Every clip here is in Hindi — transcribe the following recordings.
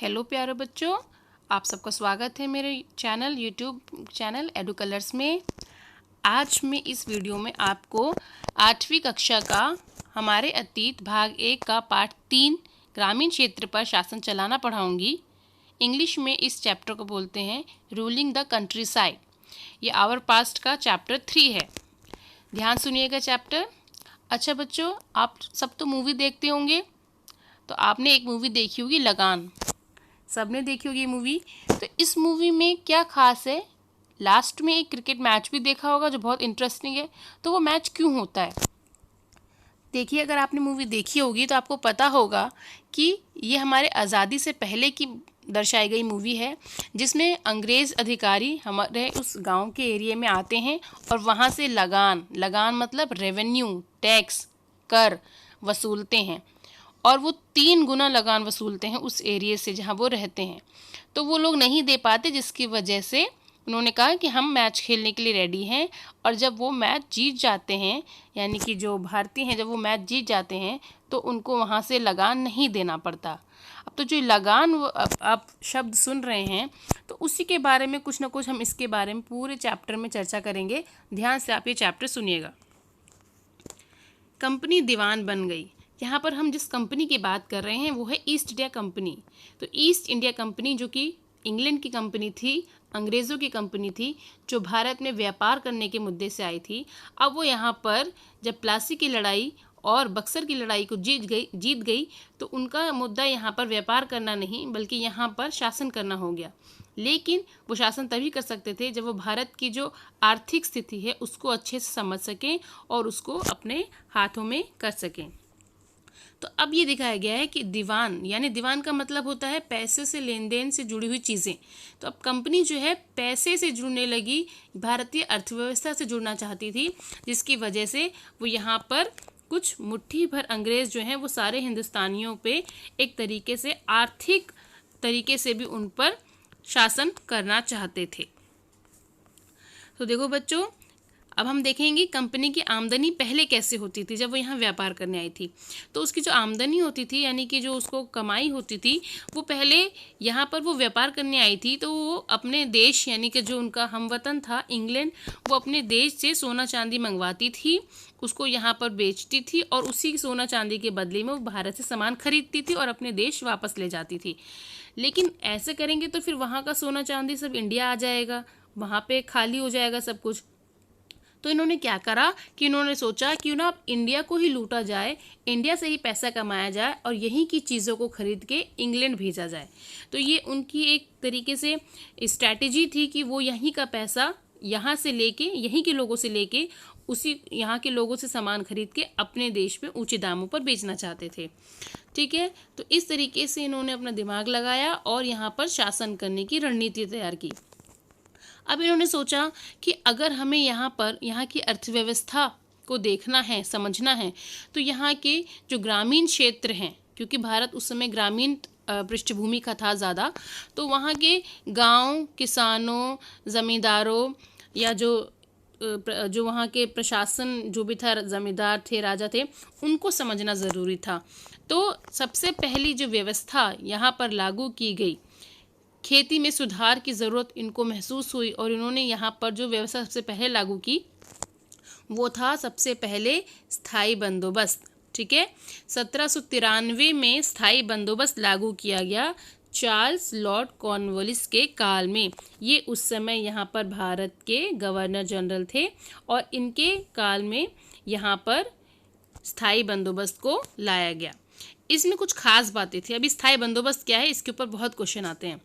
हेलो प्यारे बच्चों, आप सबका स्वागत है मेरे यूट्यूब चैनल एडू कलर्स में। आज मैं इस वीडियो में आपको 8वीं कक्षा का हमारे अतीत भाग 1 का पाठ 3 ग्रामीण क्षेत्र पर शासन चलाना पढ़ाऊंगी। इंग्लिश में इस चैप्टर को बोलते हैं रूलिंग द कंट्री साइड। ये आवर पास्ट का चैप्टर 3 है। ध्यान सुनिएगा चैप्टर। अच्छा बच्चों, आप सब तो मूवी देखते होंगे, तो आपने एक मूवी देखी होगी लगान। सबने देखी होगी मूवी। तो इस मूवी में क्या खास है? लास्ट में एक क्रिकेट मैच भी देखा होगा जो बहुत इंटरेस्टिंग है। तो वो मैच क्यों होता है? देखिए, अगर आपने मूवी देखी होगी तो आपको पता होगा कि ये हमारे आज़ादी से पहले की दर्शाई गई मूवी है, जिसमें अंग्रेज़ अधिकारी हमारे उस गांव के एरिया में आते हैं और वहाँ से लगान मतलब रेवेन्यू टैक्स कर वसूलते हैं, और वो 3 गुना लगान वसूलते हैं उस एरिया से जहाँ वो रहते हैं। तो वो लोग नहीं दे पाते, जिसकी वजह से उन्होंने कहा कि हम मैच खेलने के लिए रेडी हैं। और जब वो मैच जीत जाते हैं, यानी कि जो भारतीय हैं, जब वो मैच जीत जाते हैं तो उनको वहाँ से लगान नहीं देना पड़ता। अब तो जो लगान आप शब्द सुन रहे हैं, तो उसी के बारे में कुछ ना कुछ हम इसके बारे में पूरे चैप्टर में चर्चा करेंगे। ध्यान से आप ये चैप्टर सुनिएगा। कंपनी दीवान बन गई। यहाँ पर हम जिस कंपनी की बात कर रहे हैं वो है ईस्ट इंडिया कंपनी। तो ईस्ट इंडिया कंपनी जो कि इंग्लैंड की कंपनी थी, अंग्रेज़ों की कंपनी थी, जो भारत में व्यापार करने के मुद्दे से आई थी। अब वो यहाँ पर जब प्लासी की लड़ाई और बक्सर की लड़ाई को जीत गई तो उनका मुद्दा यहाँ पर व्यापार करना नहीं, बल्कि यहाँ पर शासन करना हो गया। लेकिन वो शासन तभी कर सकते थे जब वो भारत की जो आर्थिक स्थिति है उसको अच्छे से समझ सकें और उसको अपने हाथों में कर सकें। तो अब ये दिखाया गया है कि दीवान, यानी दीवान का मतलब होता है पैसे से लेन देन से जुड़ी हुई चीज़ें। तो अब कंपनी जो है पैसे से जुड़ने लगी, भारतीय अर्थव्यवस्था से जुड़ना चाहती थी, जिसकी वजह से वो यहाँ पर कुछ मुट्ठी भर अंग्रेज़ जो हैं वो सारे हिंदुस्तानियों पे एक तरीके से आर्थिक तरीके से भी उन पर शासन करना चाहते थे। तो देखो बच्चों, अब हम देखेंगे कंपनी की आमदनी पहले कैसे होती थी। जब वो यहाँ व्यापार करने आई थी तो उसकी जो आमदनी होती थी, यानी कि जो उसको कमाई होती थी, वो पहले यहाँ पर वो व्यापार करने आई थी तो वो अपने देश, यानी कि जो उनका हमवतन था इंग्लैंड, वो अपने देश से सोना चांदी मंगवाती थी, उसको यहाँ पर बेचती थी और उसी सोना चांदी के बदले में वो भारत से सामान खरीदती थी और अपने देश वापस ले जाती थी। लेकिन ऐसे करेंगे तो फिर वहाँ का सोना चांदी सब इंडिया आ जाएगा, वहाँ पे खाली हो जाएगा सब कुछ। तो इन्होंने क्या करा कि इन्होंने सोचा क्यों ना अब इंडिया को ही लूटा जाए, इंडिया से ही पैसा कमाया जाए और यहीं की चीज़ों को खरीद के इंग्लैंड भेजा जाए। तो ये उनकी एक तरीके से स्ट्रैटेजी थी कि वो यहीं का पैसा यहाँ से लेके, यहीं के लोगों से लेके, उसी यहाँ के लोगों से सामान खरीद के अपने देश में ऊंचे दामों पर बेचना चाहते थे। ठीक है, तो इस तरीके से इन्होंने अपना दिमाग लगाया और यहाँ पर शासन करने की रणनीति तैयार की। अब इन्होंने सोचा कि अगर हमें यहाँ पर यहाँ की अर्थव्यवस्था को देखना है, समझना है, तो यहाँ के जो ग्रामीण क्षेत्र हैं, क्योंकि भारत उस समय ग्रामीण पृष्ठभूमि का था ज़्यादा, तो वहाँ के गांव, किसानों, ज़मींदारों या जो वहाँ के प्रशासन जो भी था, ज़मींदार थे, राजा थे, उनको समझना ज़रूरी था। तो सबसे पहली जो व्यवस्था यहाँ पर लागू की गई, खेती में सुधार की ज़रूरत इनको महसूस हुई और इन्होंने यहाँ पर जो व्यवस्था सबसे पहले लागू की वो था सबसे पहले स्थायी बंदोबस्त। ठीक है, 1793 में स्थायी बंदोबस्त लागू किया गया चार्ल्स लॉर्ड कॉर्नवालिस के काल में। ये उस समय यहाँ पर भारत के गवर्नर जनरल थे और इनके काल में यहाँ पर स्थायी बंदोबस्त को लाया गया। इसमें कुछ खास बातें थी। अभी स्थायी बंदोबस्त क्या है, इसके ऊपर बहुत क्वेश्चन आते हैं।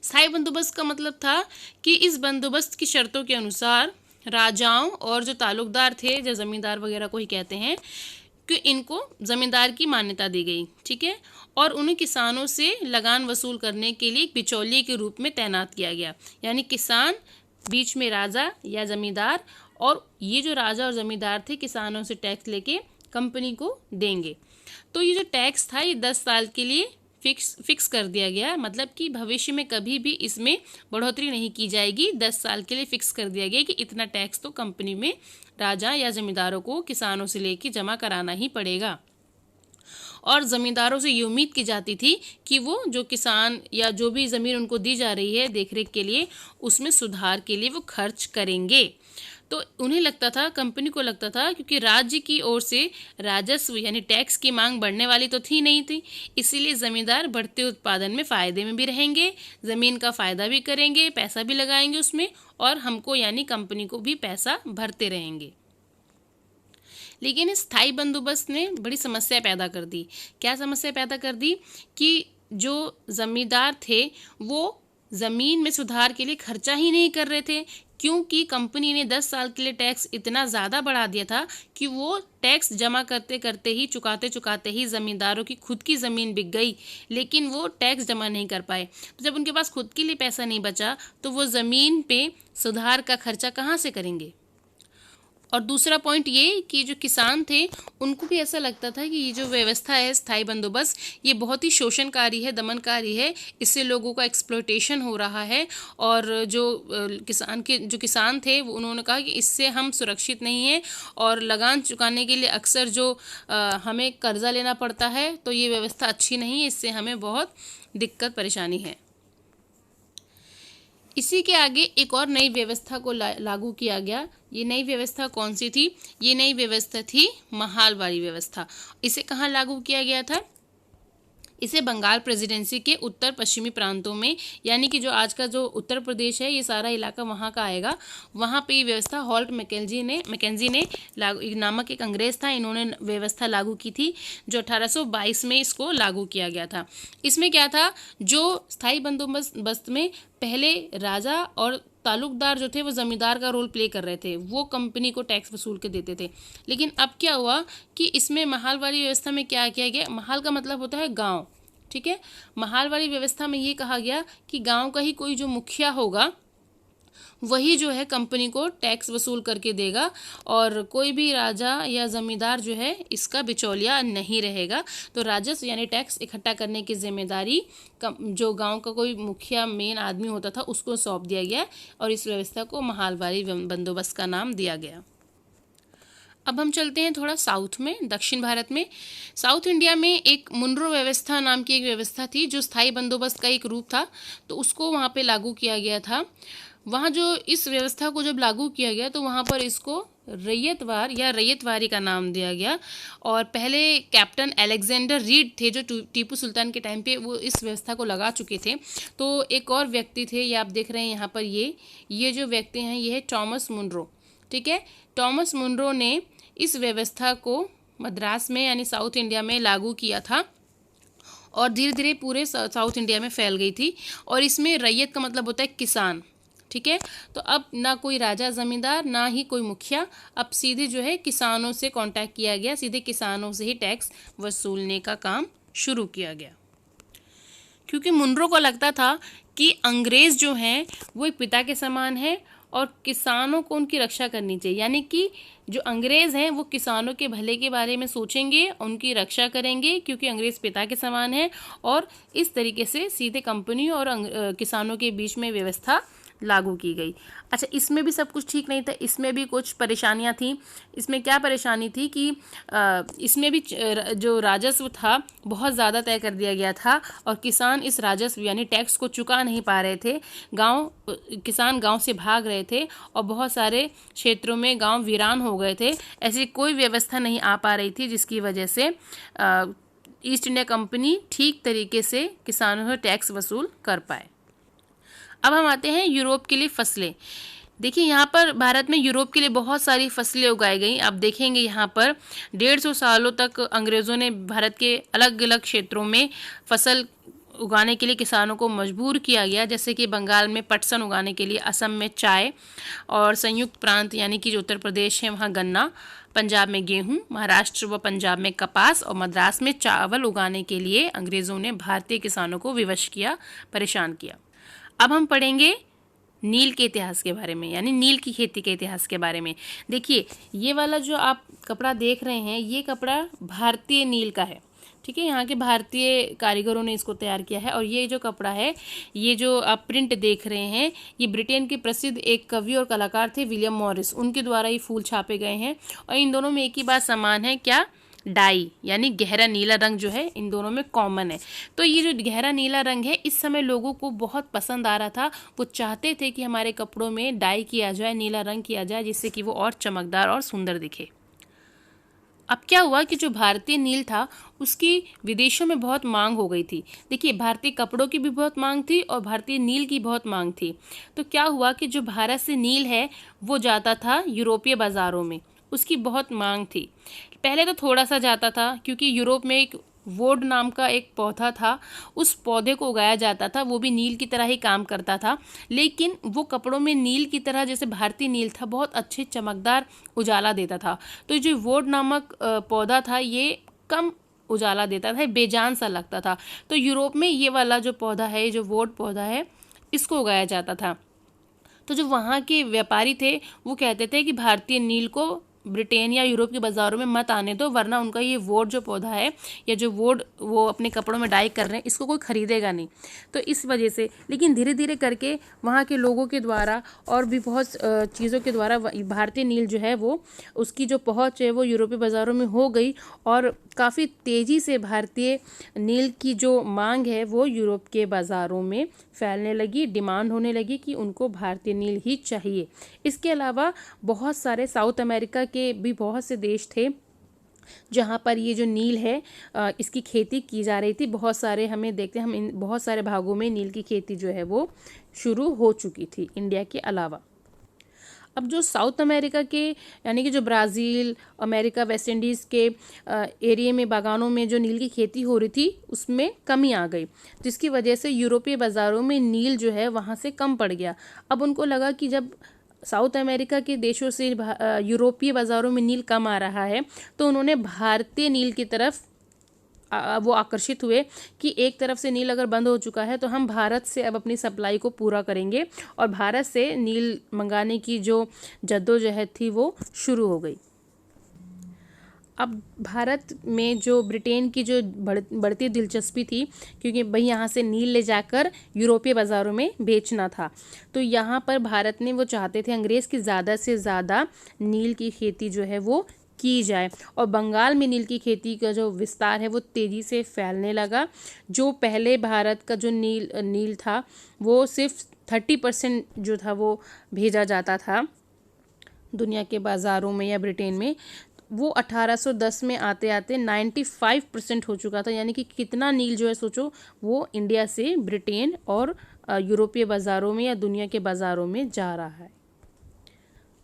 स्थायी बंदोबस्त का मतलब था कि इस बंदोबस्त की शर्तों के अनुसार राजाओं और जो तालुकदार थे, जो ज़मींदार वगैरह को ही कहते हैं, कि इनको ज़मींदार की मान्यता दी गई। ठीक है, और उन्हें किसानों से लगान वसूल करने के लिए एक बिचौलिए के रूप में तैनात किया गया। यानी किसान बीच में राजा या ज़मींदार, और ये जो राजा और ज़मींदार थे किसानों से टैक्स लेके कंपनी को देंगे। तो ये जो टैक्स था ये 10 साल के लिए फिक्स कर दिया गया, मतलब कि भविष्य में कभी भी इसमें बढ़ोतरी नहीं की जाएगी। 10 साल के लिए फिक्स कर दिया गया कि इतना टैक्स तो कंपनी में राजा या जमींदारों को किसानों से लेके जमा कराना ही पड़ेगा। और ज़मींदारों से ये उम्मीद की जाती थी कि वो जो किसान या जो भी ज़मीन उनको दी जा रही है देखरेख के लिए, उसमें सुधार के लिए वो खर्च करेंगे। तो उन्हें लगता था, कंपनी को लगता था, क्योंकि राज्य की ओर से राजस्व यानी टैक्स की मांग बढ़ने वाली तो थी नहीं थी, इसीलिए ज़मींदार बढ़ते उत्पादन में फ़ायदे में भी रहेंगे, ज़मीन का फ़ायदा भी करेंगे, पैसा भी लगाएंगे उसमें, और हमको यानी कंपनी को भी पैसा भरते रहेंगे। लेकिन इस स्थायी बंदोबस्त ने बड़ी समस्या पैदा कर दी। क्या समस्या पैदा कर दी कि जो ज़मींदार थे वो ज़मीन में सुधार के लिए खर्चा ही नहीं कर रहे थे, क्योंकि कंपनी ने 10 साल के लिए टैक्स इतना ज़्यादा बढ़ा दिया था कि वो टैक्स जमा करते करते ही, चुकाते चुकाते ही ज़मींदारों की खुद की ज़मीन बिक गई, लेकिन वो टैक्स जमा नहीं कर पाए। तो जब उनके पास खुद के लिए पैसा नहीं बचा तो वो ज़मीन पे सुधार का खर्चा कहाँ से करेंगे। और दूसरा पॉइंट ये कि जो किसान थे उनको भी ऐसा लगता था कि ये जो व्यवस्था है स्थायी बंदोबस्त, ये बहुत ही शोषणकारी है, दमनकारी है, इससे लोगों का एक्सप्लॉयटेशन हो रहा है। और जो किसान थे वो उन्होंने कहा कि इससे हम सुरक्षित नहीं हैं, और लगान चुकाने के लिए अक्सर जो हमें कर्जा लेना पड़ता है, तो ये व्यवस्था अच्छी नहीं है, इससे हमें बहुत दिक्कत परेशानी है। इसी के आगे एक और नई व्यवस्था को लागू किया गया। ये नई व्यवस्था कौन सी थी? ये नई व्यवस्था थी महालवाड़ी व्यवस्था। इसे कहाँ लागू किया गया था? इसे बंगाल प्रेसिडेंसी के उत्तर पश्चिमी प्रांतों में, यानी कि जो आज का जो उत्तर प्रदेश है, ये सारा इलाका वहाँ का आएगा, वहाँ पे ये व्यवस्था हॉल्ट मैकेंजी ने लागू नामक एक अंग्रेज था, इन्होंने व्यवस्था लागू की थी, जो 1822 में इसको लागू किया गया था। इसमें क्या था, जो स्थायी बंदोबस्त में पहले राजा और तालुकदार जो थे वो ज़मींदार का रोल प्ले कर रहे थे, वो कंपनी को टैक्स वसूल के देते थे। लेकिन अब क्या हुआ कि इसमें महालवाड़ी व्यवस्था में क्या किया गया, महाल का मतलब होता है गांव, ठीक है। महालवाड़ी व्यवस्था में ये कहा गया कि गांव का ही कोई जो मुखिया होगा वही जो है कंपनी को टैक्स वसूल करके देगा, और कोई भी राजा या ज़मींदार जो है इसका बिचौलिया नहीं रहेगा। तो राजस्व यानी टैक्स इकट्ठा करने की जिम्मेदारी जो गांव का कोई मुखिया मेन आदमी होता था उसको सौंप दिया गया, और इस व्यवस्था को महालवाड़ी बंदोबस्त का नाम दिया गया। अब हम चलते हैं थोड़ा साउथ में, दक्षिण भारत में। साउथ इंडिया में एक मुनरो व्यवस्था नाम की एक व्यवस्था थी, जो स्थायी बंदोबस्त का एक रूप था, तो उसको वहाँ पे लागू किया गया था। वहाँ जो इस व्यवस्था को जब लागू किया गया तो वहाँ पर इसको रैयतवार या रैयतवारी का नाम दिया गया। और पहले कैप्टन अलेक्जेंडर रीड थे जो टीपू सुल्तान के टाइम पे वो इस व्यवस्था को लगा चुके थे। तो एक और व्यक्ति थे, ये आप देख रहे हैं यहाँ पर, ये जो व्यक्ति हैं ये है टॉमस मुनरो, ठीक है। टॉमस मुनरो ने इस व्यवस्था को मद्रास में यानी साउथ इंडिया में लागू किया था, और धीरे धीरे पूरे साउथ इंडिया में फैल गई थी। और इसमें रैयत का मतलब होता है किसान, ठीक है। तो अब ना कोई राजा ज़मींदार ना ही कोई मुखिया, अब सीधे जो है किसानों से कांटेक्ट किया गया, सीधे किसानों से ही टैक्स वसूलने का काम शुरू किया गया। क्योंकि मुनरो को लगता था कि अंग्रेज़ जो हैं वो एक पिता के समान है, और किसानों को उनकी रक्षा करनी चाहिए, यानी कि जो अंग्रेज़ हैं वो किसानों के भले के बारे में सोचेंगे, उनकी रक्षा करेंगे, क्योंकि अंग्रेज़ पिता के समान है। और इस तरीके से सीधे कंपनी और किसानों के बीच में व्यवस्था लागू की गई। अच्छा, इसमें भी सब कुछ ठीक नहीं था, इसमें भी कुछ परेशानियां थी। इसमें क्या परेशानी थी कि इसमें भी जो राजस्व था बहुत ज़्यादा तय कर दिया गया था, और किसान इस राजस्व यानी टैक्स को चुका नहीं पा रहे थे। किसान गांव से भाग रहे थे, और बहुत सारे क्षेत्रों में गांव वीरान हो गए थे। ऐसी कोई व्यवस्था नहीं आ पा रही थी जिसकी वजह से ईस्ट इंडिया कंपनी ठीक तरीके से किसानों से टैक्स वसूल कर पाए। अब हम आते हैं यूरोप के लिए फसलें। देखिए यहाँ पर भारत में यूरोप के लिए बहुत सारी फसलें उगाई गई। आप देखेंगे यहाँ पर 150 सालों तक अंग्रेज़ों ने भारत के अलग अलग क्षेत्रों में फसल उगाने के लिए किसानों को मजबूर किया गया। जैसे कि बंगाल में पटसन उगाने के लिए, असम में चाय, और संयुक्त प्रांत यानी कि जो उत्तर प्रदेश है वहाँ गन्ना, पंजाब में गेहूं, महाराष्ट्र व पंजाब में कपास, और मद्रास में चावल उगाने के लिए अंग्रेज़ों ने भारतीय किसानों को विवश किया, परेशान किया। अब हम पढ़ेंगे नील के इतिहास के बारे में, यानी नील की खेती के इतिहास के बारे में। देखिए ये वाला जो आप कपड़ा देख रहे हैं, ये कपड़ा भारतीय नील का है, ठीक है। यहाँ के भारतीय कारीगरों ने इसको तैयार किया है। और ये जो कपड़ा है, ये जो आप प्रिंट देख रहे हैं, ये ब्रिटेन के प्रसिद्ध एक कवि और कलाकार थे विलियम मॉरिस, उनके द्वारा ये फूल छापे गए हैं। और इन दोनों में एक ही बात समान है, क्या डाई यानी गहरा नीला रंग जो है इन दोनों में कॉमन है। तो ये जो गहरा नीला रंग है इस समय लोगों को बहुत पसंद आ रहा था। वो चाहते थे कि हमारे कपड़ों में डाई किया जाए, नीला रंग किया जाए, जिससे कि वो और चमकदार और सुंदर दिखे। अब क्या हुआ कि जो भारतीय नील था उसकी विदेशों में बहुत मांग हो गई थी। देखिए, भारतीय कपड़ों की भी बहुत मांग थी और भारतीय नील की बहुत मांग थी। तो क्या हुआ कि जो भारत से नील है वो जाता था यूरोपीय बाज़ारों में, उसकी बहुत मांग थी। पहले तो थोड़ा सा जाता था क्योंकि यूरोप में एक वोड नाम का एक पौधा था, उस पौधे को उगाया जाता था, वो भी नील की तरह ही काम करता था। लेकिन वो कपड़ों में नील की तरह जैसे भारतीय नील था बहुत अच्छे चमकदार उजाला देता था। तो जो वोड नामक पौधा था ये कम उजाला देता था, बेजान सा लगता था। तो यूरोप में ये वाला जो पौधा है, जो वोड पौधा है, इसको उगाया जाता था। तो जो वहाँ के व्यापारी थे वो कहते थे कि भारतीय नील को ब्रिटेन या यूरोप के बाज़ारों में मत आने दो, वरना उनका ये वोट जो पौधा है या जो वोट वो अपने कपड़ों में डाई कर रहे हैं इसको कोई खरीदेगा नहीं। तो इस वजह से लेकिन धीरे धीरे करके वहाँ के लोगों के द्वारा और भी बहुत चीज़ों के द्वारा भारतीय नील जो है वो उसकी जो पहुँच है वो यूरोपीय बाज़ारों में हो गई और काफ़ी तेज़ी से भारतीय नील की जो मांग है वो यूरोप के बाज़ारों में फैलने लगी, डिमांड होने लगी कि उनको भारतीय नील ही चाहिए। इसके अलावा बहुत सारे साउथ अमेरिका के भी बहुत से देश थे जहाँ पर ये जो नील है इसकी खेती की जा रही थी। बहुत सारे हमें देखते हैं हम इन बहुत सारे भागों में नील की खेती जो है वो शुरू हो चुकी थी इंडिया के अलावा। अब जो साउथ अमेरिका के यानी कि जो ब्राज़ील, अमेरिका, वेस्ट इंडीज़ के एरिया में बागानों में जो नील की खेती हो रही थी उसमें कमी आ गई, जिसकी वजह से यूरोपीय बाज़ारों में नील जो है वहाँ से कम पड़ गया। अब उनको लगा कि जब साउथ अमेरिका के देशों से यूरोपीय बाज़ारों में नील कम आ रहा है तो उन्होंने भारतीय नील की तरफ वो आकर्षित हुए कि एक तरफ से नील अगर बंद हो चुका है तो हम भारत से अब अपनी सप्लाई को पूरा करेंगे और भारत से नील मंगाने की जो जद्दोजहद थी वो शुरू हो गई। अब भारत में जो ब्रिटेन की जो बढ़ती दिलचस्पी थी क्योंकि भाई यहाँ से नील ले जाकर यूरोपीय बाज़ारों में बेचना था, तो यहाँ पर भारत ने वो चाहते थे अंग्रेज़ की ज़्यादा से ज़्यादा नील की खेती जो है वो की जाए और बंगाल में नील की खेती का जो विस्तार है वो तेज़ी से फैलने लगा। जो पहले भारत का जो नील था वो सिर्फ 30% जो था वो भेजा जाता था दुनिया के बाज़ारों में या ब्रिटेन में, वो 1810 में आते आते 95% हो चुका था। यानी कि कितना नील जो है सोचो वो इंडिया से ब्रिटेन और यूरोपीय बाज़ारों में या दुनिया के बाज़ारों में जा रहा है।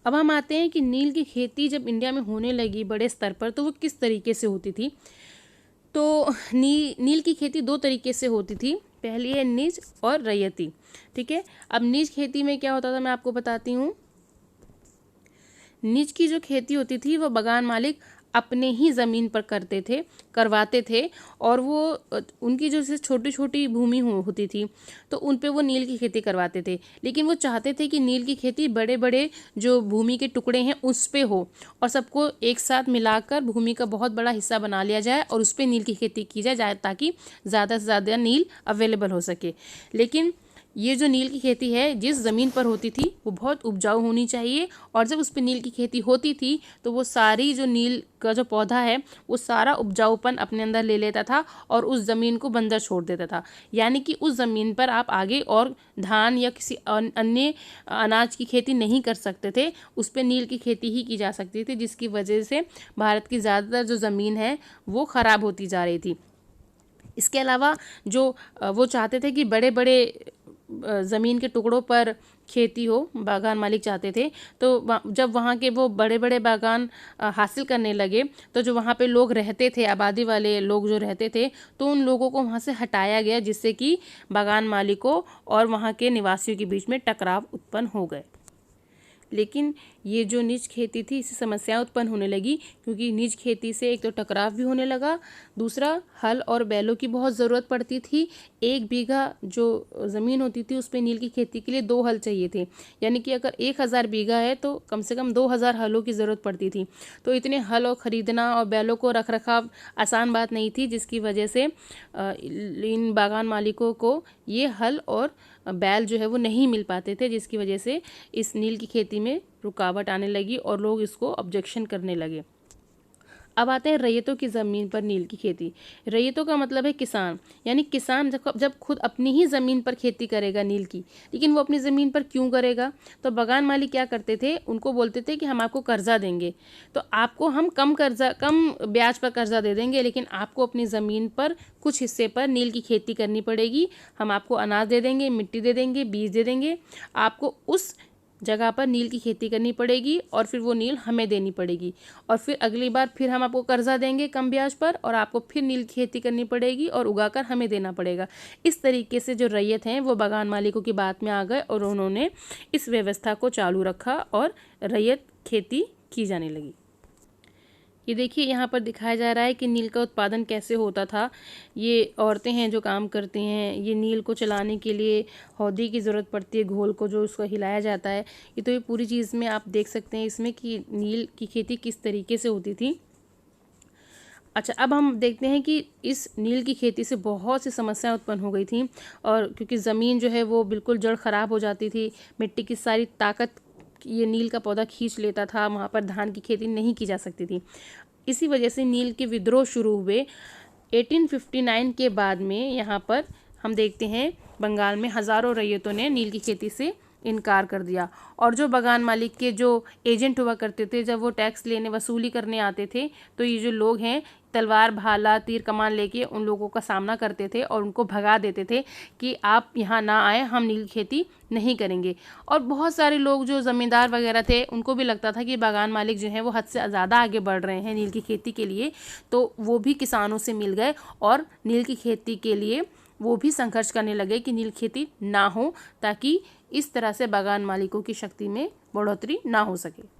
अब हम आते हैं कि नील की खेती जब इंडिया में होने लगी बड़े स्तर पर तो वो किस तरीके से होती थी। तो नील की खेती दो तरीके से होती थी, पहली है निज और रैयती। ठीक है, अब निज खेती में क्या होता था मैं आपको बताती हूँ। निज की जो खेती होती थी वो बागान मालिक अपने ही ज़मीन पर करवाते थे और वो उनकी जो छोटी छोटी भूमि होती थी तो उन पे वो नील की खेती करवाते थे। लेकिन वो चाहते थे कि नील की खेती बड़े बड़े जो भूमि के टुकड़े हैं उस पे हो और सबको एक साथ मिलाकर भूमि का बहुत बड़ा हिस्सा बना लिया जाए और उस पे नील की खेती की जाए ताकि ज़्यादा से ज़्यादा नील अवेलेबल हो सके। लेकिन ये जो नील की खेती है जिस ज़मीन पर होती थी वो बहुत उपजाऊ होनी चाहिए और जब उस पर नील की खेती होती थी तो वो सारी जो नील का जो पौधा है वो सारा उपजाऊपन अपने अंदर ले लेता था और उस ज़मीन को बंजर छोड़ देता था। यानी कि उस ज़मीन पर आप आगे और धान या किसी अन्य अनाज की खेती नहीं कर सकते थे, उस पर नील की खेती ही की जा सकती थी, जिसकी वजह से भारत की ज़्यादातर जो ज़मीन है वो ख़राब होती जा रही थी। इसके अलावा जो वो चाहते थे कि बड़े बड़े ज़मीन के टुकड़ों पर खेती हो, बागान मालिक चाहते थे। तो जब वहाँ के वो बड़े बड़े बागान हासिल करने लगे तो जो वहाँ पे लोग रहते थे, आबादी वाले लोग जो रहते थे, तो उन लोगों को वहाँ से हटाया गया जिससे कि बागान मालिकों और वहाँ के निवासियों के बीच में टकराव उत्पन्न हो गए। लेकिन ये जो निज खेती थी इससे समस्याएं उत्पन्न होने लगी क्योंकि निज खेती से एक तो टकराव भी होने लगा, दूसरा हल और बैलों की बहुत ज़रूरत पड़ती थी। 1 बीघा जो ज़मीन होती थी उस पर नील की खेती के लिए 2 हल चाहिए थे। यानी कि अगर 1000 बीघा है तो कम से कम 2000 हलों की ज़रूरत पड़ती थी। तो इतने हल और ख़रीदना और बैलों को रख रखाव आसान बात नहीं थी, जिसकी वजह से इन बागान मालिकों को ये हल और बैल जो है वो नहीं मिल पाते थे, जिसकी वजह से इस नील की खेती में रुकावट आने लगी और लोग इसको ऑब्जेक्शन करने लगे। अब आते हैं रैयतों की ज़मीन पर नील की खेती। रैयतों का मतलब है किसान, यानी किसान जब खुद अपनी ही ज़मीन पर खेती करेगा नील की, लेकिन वो अपनी ज़मीन पर क्यों करेगा? तो बगान मालिक क्या करते थे, उनको बोलते थे कि हम आपको कर्जा देंगे, तो आपको हम कम ब्याज पर कर्जा दे देंगे, लेकिन आपको अपनी ज़मीन पर कुछ हिस्से पर नील की खेती करनी पड़ेगी। हम आपको अनाज दे देंगे, मिट्टी दे देंगे, बीज दे देंगे, आपको उस जगह पर नील की खेती करनी पड़ेगी और फिर वो नील हमें देनी पड़ेगी, और फिर अगली बार फिर हम आपको कर्जा देंगे कम ब्याज पर, और आपको फिर नील की खेती करनी पड़ेगी और उगाकर हमें देना पड़ेगा। इस तरीके से जो रैयत हैं वो बगान मालिकों की बात में आ गए और उन्होंने इस व्यवस्था को चालू रखा और रैयत खेती की जाने लगी। ये देखिए यहाँ पर दिखाया जा रहा है कि नील का उत्पादन कैसे होता था। ये औरतें हैं जो काम करती हैं। ये नील को चलाने के लिए हौदी की ज़रूरत पड़ती है, घोल को जो उसको हिलाया जाता है। ये पूरी चीज़ में आप देख सकते हैं इसमें कि नील की खेती किस तरीके से होती थी। अच्छा, अब हम देखते हैं कि इस नील की खेती से बहुत सी समस्याएं उत्पन्न हो गई थी, और क्योंकि ज़मीन जो है वो बिल्कुल जड़ ख़राब हो जाती थी, मिट्टी की सारी ताकत ये नील का पौधा खींच लेता था, वहाँ पर धान की खेती नहीं की जा सकती थी। इसी वजह से नील के विद्रोह शुरू हुए 1859 के बाद में। यहाँ पर हम देखते हैं बंगाल में हज़ारों रैयतों ने नील की खेती से इनकार कर दिया, और जो बगान मालिक के जो एजेंट हुआ करते थे, जब वो टैक्स लेने वसूली करने आते थे, तो ये जो लोग हैं तलवार भाला तीर कमान लेके उन लोगों का सामना करते थे और उनको भगा देते थे कि आप यहाँ ना आए, हम नील की खेती नहीं करेंगे। और बहुत सारे लोग जो ज़मींदार वगैरह थे उनको भी लगता था कि बगान मालिक जो हैं वो हद से ज़्यादा आगे बढ़ रहे हैं नील की खेती के लिए, तो वो भी किसानों से मिल गए और नील की खेती के लिए वो भी संघर्ष करने लगे कि नील खेती ना हो, ताकि इस तरह से बगान मालिकों की शक्ति में बढ़ोतरी ना हो सके।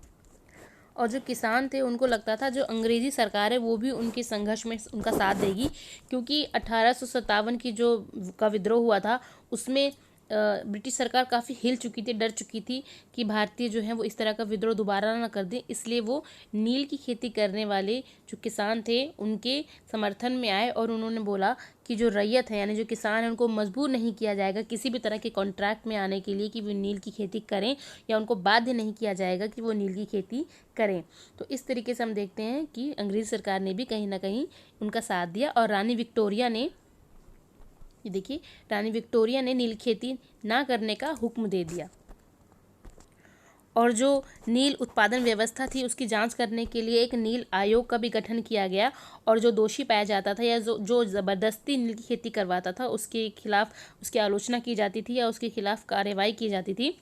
और जो किसान थे उनको लगता था जो अंग्रेज़ी सरकार है वो भी उनके संघर्ष में उनका साथ देगी, क्योंकि 1857 की जो का विद्रोह हुआ था उसमें ब्रिटिश सरकार काफ़ी हिल चुकी थी, डर चुकी थी कि भारतीय जो हैं वो इस तरह का विद्रोह दोबारा ना कर दें। इसलिए वो नील की खेती करने वाले जो किसान थे उनके समर्थन में आए और उन्होंने बोला कि जो रैयत है यानी जो किसान है उनको मजबूर नहीं किया जाएगा किसी भी तरह के कॉन्ट्रैक्ट में आने के लिए कि वो नील की खेती करें, या उनको बाध्य नहीं किया जाएगा कि वो नील की खेती करें। तो इस तरीके से हम देखते हैं कि अंग्रेज़ सरकार ने भी कहीं ना कहीं उनका साथ दिया, और रानी विक्टोरिया ने, ये देखिए, रानी विक्टोरिया ने नील खेती ना करने का हुक्म दे दिया। और जो नील उत्पादन व्यवस्था थी उसकी जांच करने के लिए एक नील आयोग का भी गठन किया गया, और जो दोषी पाया जाता था या जो ज़बरदस्ती नील की खेती करवाता था उसके खिलाफ उसकी आलोचना की जाती थी या उसके खिलाफ कार्रवाई की जाती थी।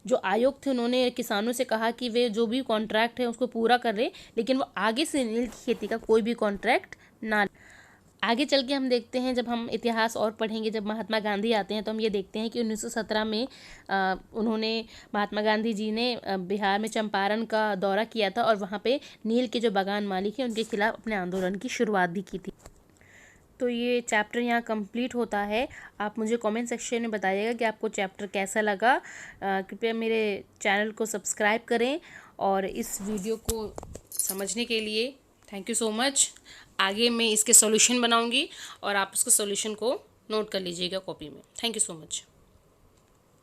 जो आयोग थे उन्होंने किसानों से कहा कि वे जो भी कॉन्ट्रैक्ट है उसको पूरा कर रहे, लेकिन वो आगे से नील की खेती का कोई भी कॉन्ट्रैक्ट ना। आगे चल के हम देखते हैं, जब हम इतिहास और पढ़ेंगे, जब महात्मा गांधी आते हैं तो हम ये देखते हैं कि 1917 में उन्होंने, महात्मा गांधी जी ने बिहार में चंपारण का दौरा किया था और वहाँ पे नील के जो बागान मालिक हैं उनके खिलाफ अपने आंदोलन की शुरुआत भी की थी। तो ये चैप्टर यहाँ कंप्लीट होता है। आप मुझे कमेंट सेक्शन में बताइएगा कि आपको चैप्टर कैसा लगा। कृपया मेरे चैनल को सब्सक्राइब करें, और इस वीडियो को समझने के लिए थैंक यू सो मच। आगे मैं इसके सॉल्यूशन बनाऊंगी और आप उसको सॉल्यूशन को नोट कर लीजिएगा कॉपी में। Thank you so much.